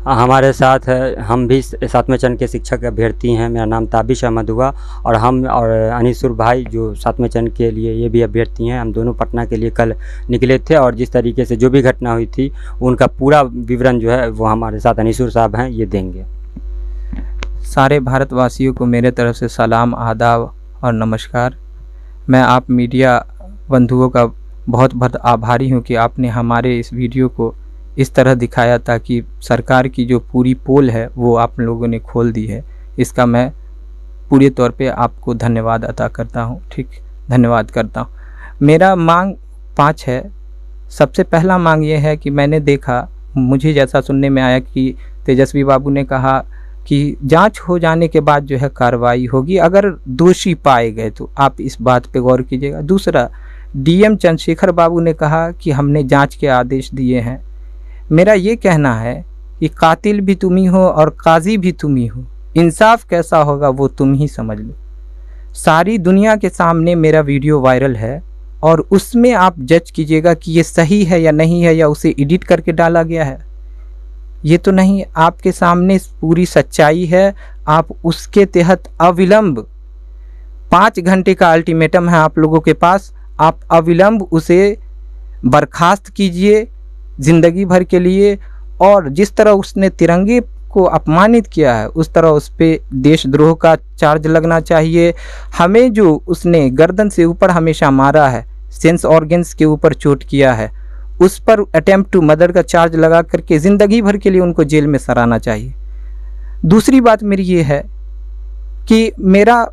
हमारे साथ हम भी 7वें चरण के शिक्षक अभ्यर्थी हैं। मेरा नाम ताबिश अहमद हुआ और हम और अनीसुर भाई जो 7वें चरण के लिए ये भी अभ्यर्थी हैं। हम दोनों पटना के लिए कल निकले थे और जिस तरीके से जो भी घटना हुई थी उनका पूरा विवरण जो है वो हमारे साथ अनीसुर साहब हैं, ये देंगे। सारे भारतवासियों को मेरे तरफ से सलाम, आदाब और नमस्कार। मैं आप मीडिया बंधुओं का बहुत बहुत आभारी हूँ कि आपने हमारे इस वीडियो को इस तरह दिखाया ताकि सरकार की जो पूरी पोल है वो आप लोगों ने खोल दी है। इसका मैं पूरे तौर पे आपको धन्यवाद अता करता हूँ। ठीक, धन्यवाद करता हूँ। मेरा मांग 5 है। सबसे पहला मांग ये है कि मैंने देखा, मुझे जैसा सुनने में आया कि तेजस्वी बाबू ने कहा कि जांच हो जाने के बाद जो है कार्रवाई होगी, अगर दोषी पाए गए तो आप इस बात पे गौर कीजिएगा। दूसरा, डीएम चंद्रशेखर बाबू ने कहा कि हमने जांच के आदेश दिए हैं। मेरा ये कहना है कि कातिल भी तुम ही हो और काजी भी तुम ही हो, इंसाफ कैसा होगा वो तुम ही समझ लो। सारी दुनिया के सामने मेरा वीडियो वायरल है और उसमें आप जज कीजिएगा कि ये सही है या नहीं है, या उसे एडिट करके डाला गया है। ये तो नहीं, आपके सामने पूरी सच्चाई है। आप उसके तहत अविलंब 5 घंटे का अल्टीमेटम है आप लोगों के पास, आप अविलंब उसे बर्खास्त कीजिए ज़िंदगी भर के लिए। और जिस तरह उसने तिरंगे को अपमानित किया है उस तरह उस पर देशद्रोह का चार्ज लगना चाहिए। हमें जो उसने गर्दन से ऊपर हमेशा मारा है, सेंस ऑर्गन्स के ऊपर चोट किया है, उस पर अटेम्प्ट टू मर्डर का चार्ज लगा करके ज़िंदगी भर के लिए उनको जेल में सराहना चाहिए। दूसरी बात मेरी ये है कि मेरा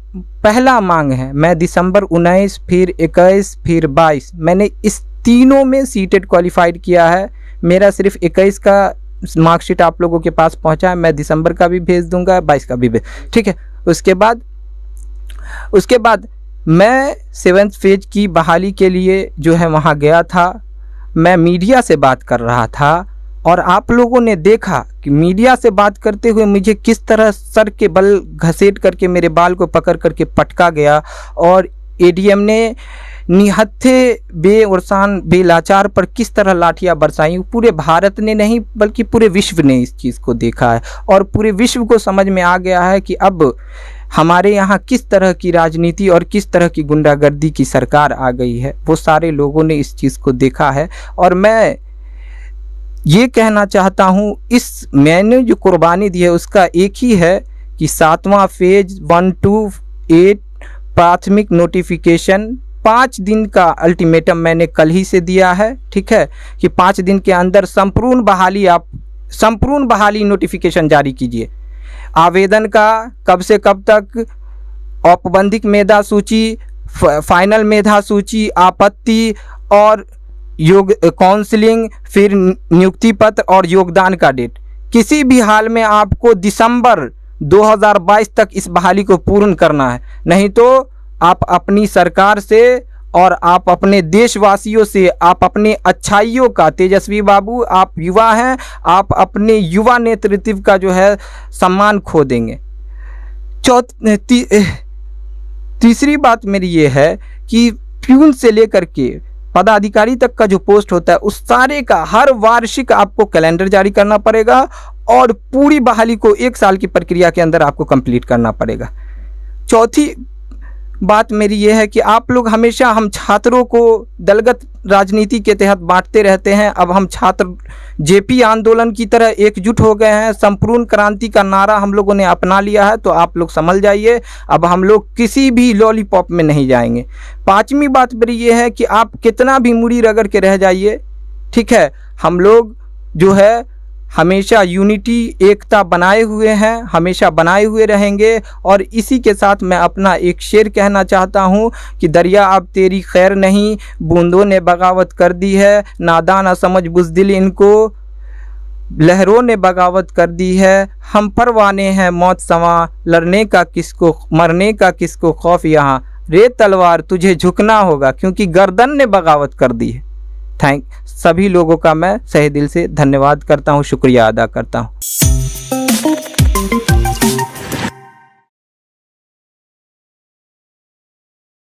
पहला मांग है, मैं दिसंबर 19 फिर 21 फिर 22 मैंने इस तीनों में सीटेड क्वालिफाइड किया है। मेरा सिर्फ 21 का मार्कशीट आप लोगों के पास पहुंचा है, मैं दिसंबर का भी भेज दूंगा, 22 का भी भेज, ठीक है। उसके बाद मैं 7th फेज की बहाली के लिए जो है वहां गया था। मैं मीडिया से बात कर रहा था और आप लोगों ने देखा कि मीडिया से बात करते हुए मुझे किस तरह सर के बल घसीट करके मेरे बाल को पकड़ करके पटका गया और एडीएम ने निहत्थे बेवरसान बेलाचार पर किस तरह लाठियां बरसाई। पूरे भारत ने नहीं बल्कि पूरे विश्व ने इस चीज़ को देखा है और पूरे विश्व को समझ में आ गया है कि अब हमारे यहाँ किस तरह की राजनीति और किस तरह की गुंडागर्दी की सरकार आ गई है। वो सारे लोगों ने इस चीज़ को देखा है और मैं ये कहना चाहता हूँ, इस मैंने जो कुर्बानी दी है उसका एक ही है कि 7वां फेज 1 to 8 प्राथमिक नोटिफिकेशन 5 दिन का अल्टीमेटम मैंने कल ही से दिया है, ठीक है, कि 5 दिन के अंदर संपूर्ण बहाली नोटिफिकेशन जारी कीजिए। आवेदन का कब से कब तक, औपबंधिक मेधा सूची, फाइनल मेधा सूची, आपत्ति और योग काउंसलिंग, फिर नियुक्ति पत्र और योगदान का डेट, किसी भी हाल में आपको दिसंबर 2022 तक इस बहाली को पूर्ण करना है। नहीं तो आप अपनी सरकार से और आप अपने देशवासियों से, आप अपने अच्छाइयों का, तेजस्वी बाबू आप युवा हैं, आप अपने युवा नेतृत्व का जो है सम्मान खो देंगे। तीसरी बात मेरी ये है कि प्यून से लेकर के पदाधिकारी तक का जो पोस्ट होता है उस सारे का हर वार्षिक आपको कैलेंडर जारी करना पड़ेगा और पूरी बहाली को 1 साल की प्रक्रिया के अंदर आपको कंप्लीट करना पड़ेगा। चौथी बात मेरी ये है कि आप लोग हमेशा हम छात्रों को दलगत राजनीति के तहत बांटते रहते हैं। अब हम छात्र जेपी आंदोलन की तरह एकजुट हो गए हैं, संपूर्ण क्रांति का नारा हम लोगों ने अपना लिया है, तो आप लोग समझ जाइए अब हम लोग किसी भी लॉलीपॉप में नहीं जाएंगे। 5वीं बात मेरी ये है कि आप कितना भी मुड़ी रगड़ के रह जाइए, ठीक है, हम लोग जो है हमेशा यूनिटी एकता बनाए हुए हैं, हमेशा बनाए हुए रहेंगे। और इसी के साथ मैं अपना एक शेर कहना चाहता हूँ कि दरिया अब तेरी खैर नहीं, बूंदों ने बगावत कर दी है, नादान असमझ बुज़दिल इनको, लहरों ने बगावत कर दी है, हम परवाने हैं मौत सवां, लड़ने का किसको मरने का किसको खौफ, यहाँ रे तलवार तुझे झुकना होगा क्योंकि गर्दन ने बगावत कर दी है। सभी लोगों का मैं सही दिल से धन्यवाद करता हूँ, शुक्रिया अदा करता हूँ।